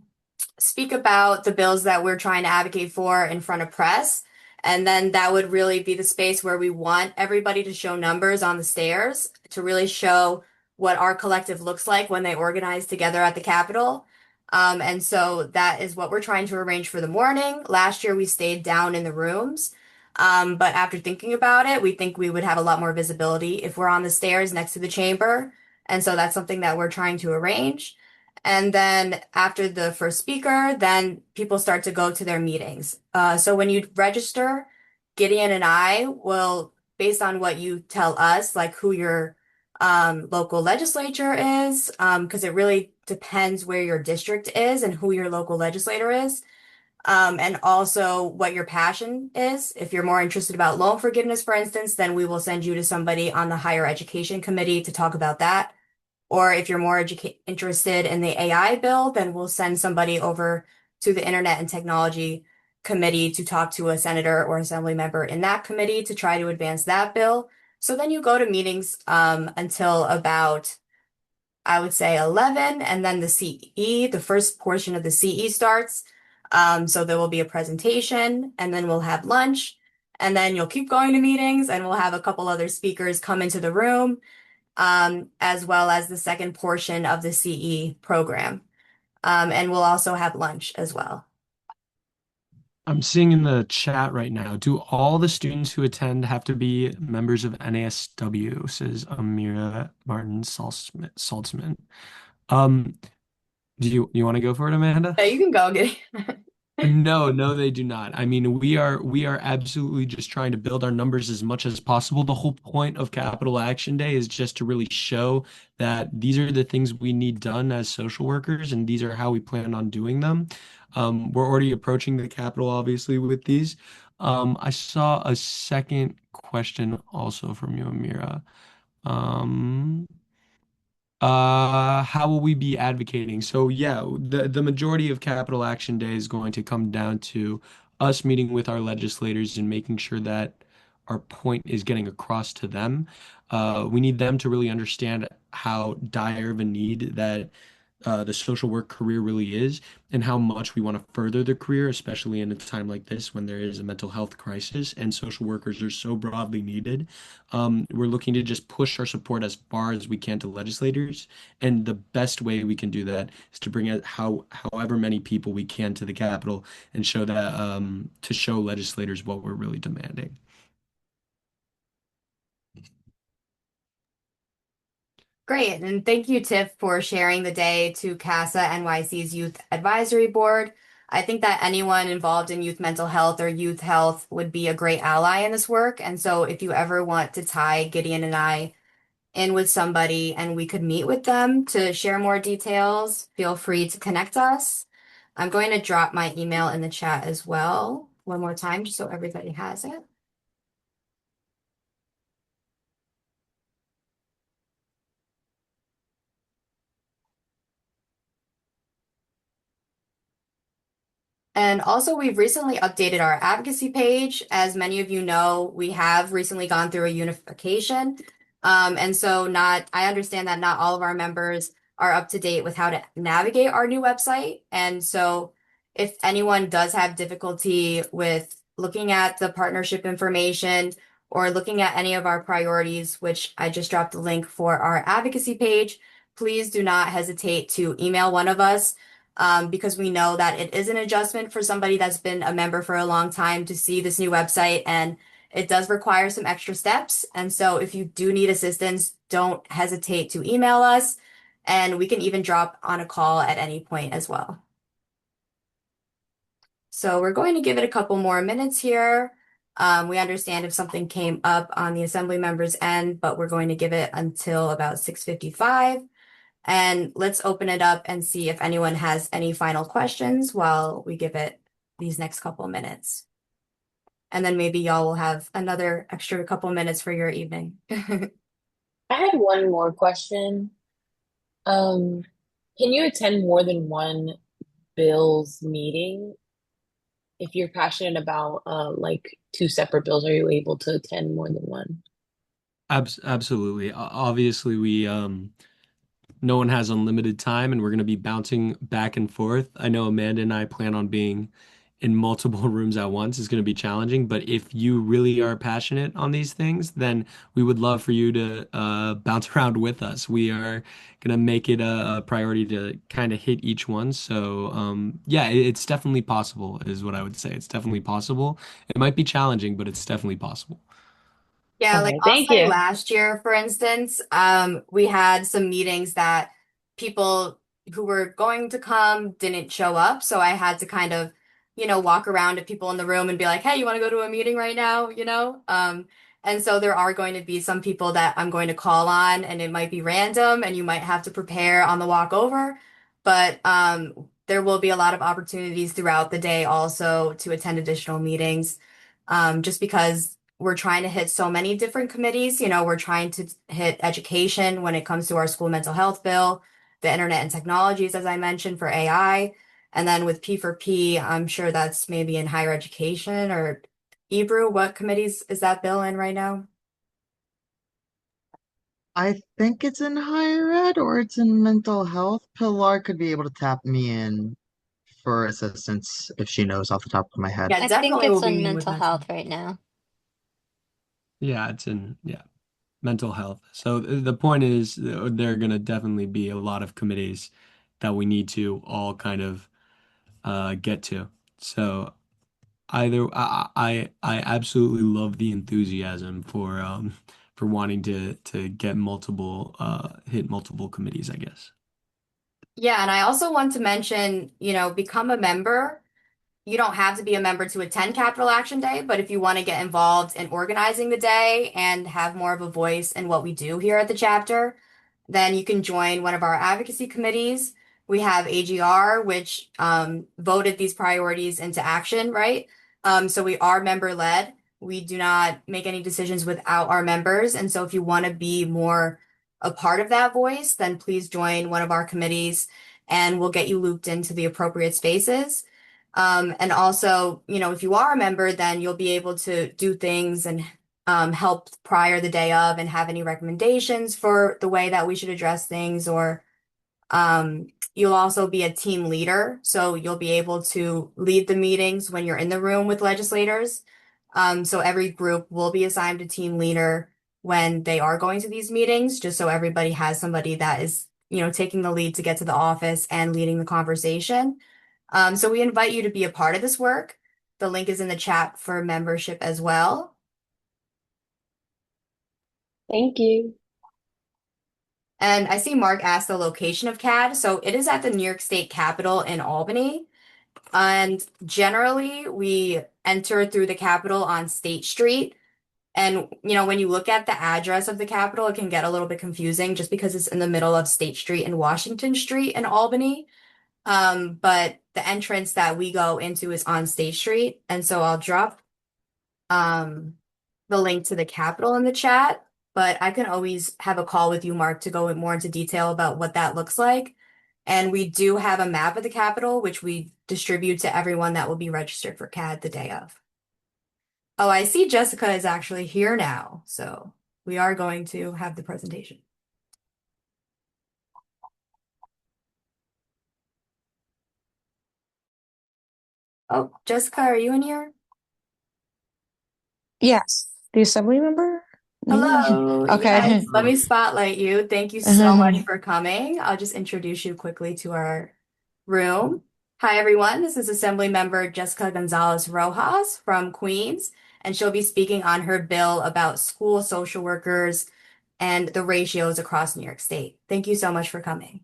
speak about the bills that we're trying to advocate for in front of press. And then that would really be the space where we want everybody to show numbers on the stairs to really show what our collective looks like when they organize together at the Capitol. And so that is what we're trying to arrange for the morning. Last year we stayed down in the rooms. But after thinking about it, we think we would have a lot more visibility if we're on the stairs next to the chamber. And so that's something that we're trying to arrange. And then after the first speaker, then people start to go to their meetings. So when you register, Gideon and I will, based on what you tell us, like who your local legislature is, because it really depends where your district is and who your local legislator is, and also what your passion is. If you're more interested about loan forgiveness, for instance, then we will send you to somebody on the higher education committee to talk about that. Or if you're more interested in the AI bill, then we'll send somebody over to the Internet and Technology Committee to talk to a senator or assembly member in that committee to try to advance that bill. So then you go to meetings until about, I would say, 11, and then the CE, the first portion of the CE starts. So there will be a presentation, and then we'll have lunch, and then you'll keep going to meetings, and we'll have a couple other speakers come into the room as well as the second portion of the CE program. And we'll also have lunch as well. I'm seeing in the chat right now, do all the students who attend have to be members of NASW, says Amira Martin Saltzman. Do you want to go for it, Amanda? Yeah, you can go get it. No, no, they do not. I mean, we are absolutely just trying to build our numbers as much as possible. The whole point of Capital Action Day is just to really show that these are the things we need done as social workers, and these are how we plan on doing them. We're already approaching the Capitol, obviously, with these. I saw a second question also from you, Amira. Um, how will we be advocating? So yeah, the majority of Capital Action Day is going to come down to us meeting with our legislators and making sure that our point is getting across to them. We need them to really understand how dire of a need that the social work career really is and how much we want to further the career, especially in a time like this when there is a mental health crisis and social workers are so broadly needed. We're looking to just push our support as far as we can to legislators. And the best way we can do that is to bring out however many people we can to the Capitol and show that to show legislators what we're really demanding. Great. And thank you, Tiff, for sharing the day to CASA NYC's Youth Advisory Board. I think that anyone involved in youth mental health or youth health would be a great ally in this work. And so if you ever want to tie Gideon and I in with somebody and we could meet with them to share more details, feel free to connect us. I'm going to drop my email in the chat as well one more time, just so everybody has it. And also, we've recently updated our advocacy page. As many of you know, we have recently gone through a unification. And so I understand that not all of our members are up to date with how to navigate our new website. And so if anyone does have difficulty with looking at the partnership information or looking at any of our priorities, which I just dropped a link for our advocacy page, please do not hesitate to email one of us, because we know that it is an adjustment for somebody that's been a member for a long time to see this new website, and it does require some extra steps. And so if you do need assistance, don't hesitate to email us, and we can even drop on a call at any point as well. So we're going to give it a couple more minutes here. We understand if something came up on the assembly members' end, but we're going to give it until about 6:55. And let's open it up and see if anyone has any final questions while we give it these next couple minutes. And then maybe y'all will have another extra couple minutes for your evening. I had one more question. Um, can you attend more than one bills meeting? If you're passionate about like two separate bills, are you able to attend more than one? Absolutely. Obviously, no one has unlimited time, and we're going to be bouncing back and forth. I know Amanda and I plan on being in multiple rooms at once. It's going to be challenging, but if you really are passionate on these things, then we would love for you to bounce around with us. We are going to make it a priority to kind of hit each one. So, yeah, it's definitely possible, is what I would say. It's definitely possible. It might be challenging, but it's definitely possible. Yeah, like Okay, I'll thank say you. last year, for instance, we had some meetings that people who were going to come didn't show up. So I had to kind of, walk around to people in the room and be like, hey, you want to go to a meeting right now? And so there are going to be some people that I'm going to call on, and it might be random and you might have to prepare on the walk over. But there will be a lot of opportunities throughout the day also to attend additional meetings, just because we're trying to hit so many different committees. We're trying to hit education when it comes to our school mental health bill, the internet and technologies, as I mentioned, for AI. And then with P for P, I'm sure that's maybe in higher education or Ebru. What committees is that bill in right now? I think it's in higher ed or it's in mental health. Pilar could be able to tap me in for assistance if she knows off the top of my head. Yeah, I think definitely will it's be in meeting with mental mental. health right now. Yeah, mental health. So the point is, there are going to definitely be a lot of committees that we need to all kind of get to. So either I absolutely love the enthusiasm for wanting to get multiple hit multiple committees, I guess. Yeah, and I also want to mention, become a member. You don't have to be a member to attend Capital Action Day, but if you want to get involved in organizing the day and have more of a voice in what we do here at the chapter, then you can join one of our advocacy committees. We have AGR, which voted these priorities into action, right? So we are member led. We do not make any decisions without our members. And so if you want to be more a part of that voice, then please join one of our committees and we'll get you looped into the appropriate spaces. And also, if you are a member, then you'll be able to do things and help prior the day of and have any recommendations for the way that we should address things, or you'll also be a team leader. So you'll be able to lead the meetings when you're in the room with legislators. So every group will be assigned a team leader when they are going to these meetings, just so everybody has somebody that is, taking the lead to get to the office and leading the conversation. So we invite you to be a part of this work. The link is in the chat for membership as well. Thank you. And I see Mark asked the location of CAD. So it is at the New York State Capitol in Albany. And generally, we enter through the Capitol on State Street. And, when you look at the address of the Capitol, it can get a little bit confusing just because it's in the middle of State Street and Washington Street in Albany. But the entrance that we go into is on State Street. And so I'll drop um, the link to the Capitol in the chat, but I can always have a call with you, Mark, to go more into detail about what that looks like. And we do have a map of the Capitol, which we distribute to everyone that will be registered for CAD the day of. Oh, I see Jessica is actually here now, so we are going to have the presentation. Oh, Jessica, are you in here? Yes, the assembly member? Me? Hello. Okay. Yes, let me spotlight you. Thank you so much for coming. I'll just introduce you quickly to our room. Hi, everyone. This is Assembly Member Jessica Gonzalez Rojas from Queens, and she'll be speaking on her bill about school social workers and the ratios across New York State. Thank you so much for coming.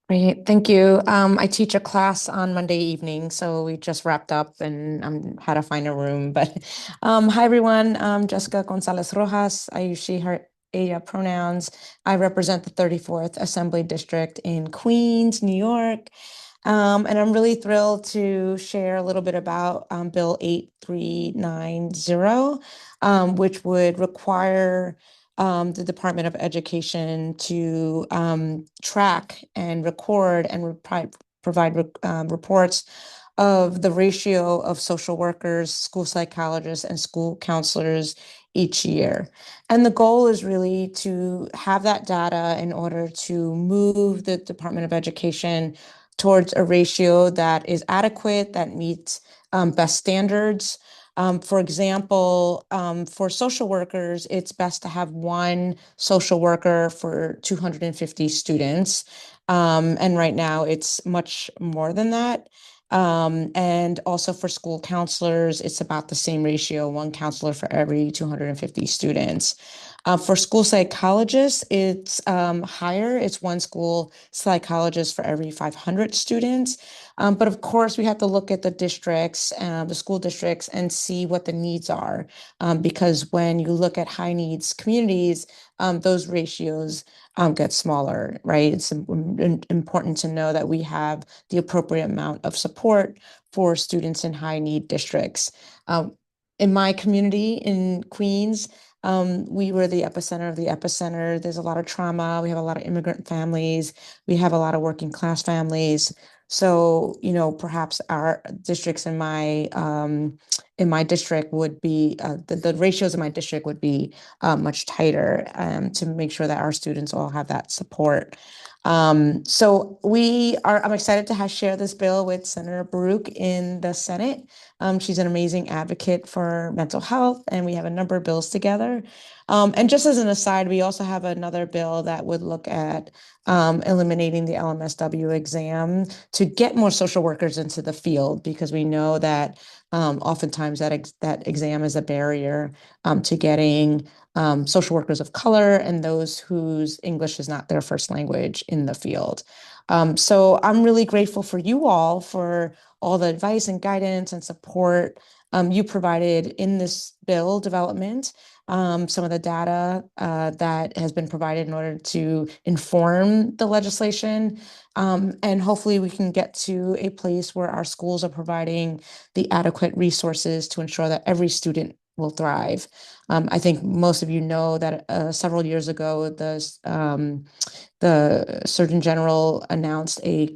Great, thank you. I teach a class on Monday evening, so we just wrapped up and had to find a room. But hi everyone, I'm Jessica Gonzalez Rojas. I use she, her, ella pronouns. I represent the 34th Assembly District in Queens, New York. And I'm really thrilled to share a little bit about Bill 8390, which would require the Department of Education to track and record and provide reports of the ratio of social workers, school psychologists, and school counselors each year. And the goal is really to have that data in order to move the Department of Education towards a ratio that is adequate, that meets best standards. For example, for social workers, it's best to have one social worker for 250 students. And right now it's much more than that. And also for school counselors, it's about the same ratio, one counselor for every 250 students. For school psychologists, it's higher. It's one school psychologist for every 500 students. But of course, we have to look at the districts, the school districts, and see what the needs are. Because when you look at high needs communities, those ratios get smaller, right? It's important to know that we have the appropriate amount of support for students in high need districts. In my community in Queens, we were the epicenter of the epicenter. There's a lot of trauma. We have a lot of immigrant families. We have a lot of working class families. So, perhaps our districts in my district would be the ratios in my district would be much tighter to make sure that our students all have that support. So I'm excited to share this bill with Senator Baruch in the Senate. She's an amazing advocate for mental health, and we have a number of bills together. And just as an aside, we also have another bill that would look at eliminating the LMSW exam to get more social workers into the field, because we know that oftentimes that exam is a barrier to getting social workers of color and those whose English is not their first language in the field. So I'm really grateful for you all for all the advice and guidance and support you provided in this bill development. Some of the data that has been provided in order to inform the legislation. And hopefully we can get to a place where our schools are providing the adequate resources to ensure that every student will thrive. I think most of you know that several years ago, the Surgeon General announced a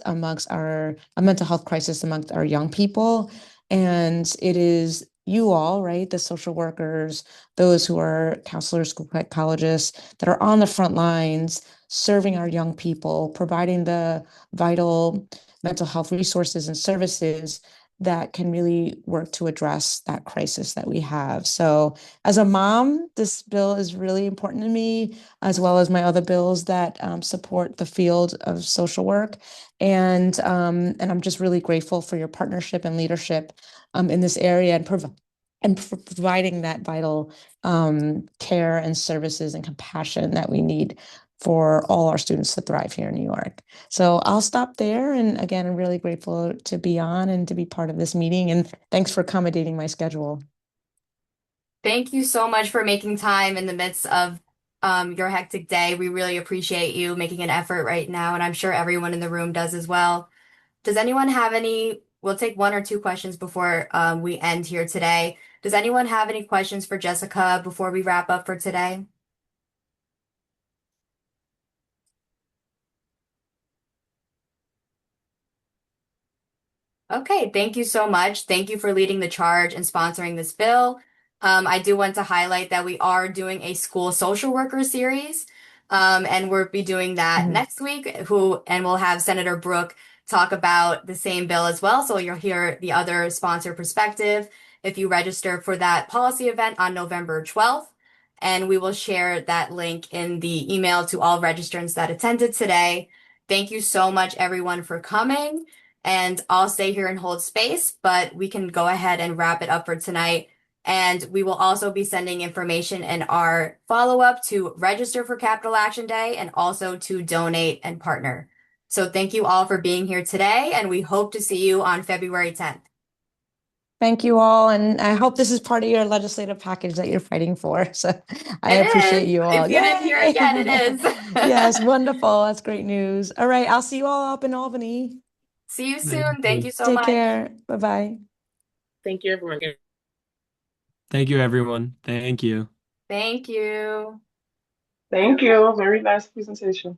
mental health crisis amongst our young people. And it is you all, right, the social workers, those who are counselors, school psychologists, that are on the front lines, serving our young people, providing the vital mental health resources and services that can really work to address that crisis that we have. So as a mom, this bill is really important to me, as well as my other bills that support the field of social work. And I'm just really grateful for your partnership and leadership in this area, and for providing that vital care and services and compassion that we need for all our students to thrive here in New York. So I'll stop there. And again, I'm really grateful to be on and to be part of this meeting. And thanks for accommodating my schedule. Thank you so much for making time in the midst of your hectic day. We really appreciate you making an effort right now, and I'm sure everyone in the room does as well. Does anyone have any? We'll take one or two questions before we end here today. Does anyone have any questions for Jessica before we wrap up for today? Okay, thank you so much. Thank you for leading the charge and sponsoring this bill. I do want to highlight that we are doing a school social worker series, and we'll be doing that Mhm. next week. And we'll have Senator Brooke talk about the same bill as well. So you'll hear the other sponsor perspective if you register for that policy event on November 12th. And we will share that link in the email to all registrants that attended today. Thank you so much, everyone, for coming. And I'll stay here and hold space, but we can go ahead and wrap it up for tonight. And we will also be sending information in our follow-up to register for Capital Action Day and also to donate and partner. So thank you all for being here today, and we hope to see you on February 10th. Thank you all, and I hope this is part of your legislative package that you're fighting for. So I It appreciate is. you all. If you didn't hear it yet, it is. Yes, wonderful. That's great news. All right, I'll see you all up in Albany. See you Thank soon. Thank you. you so Take much. care. Bye-bye. Thank you, everyone. Thank you, everyone. Thank you. Thank you. Thank you. Very nice presentation.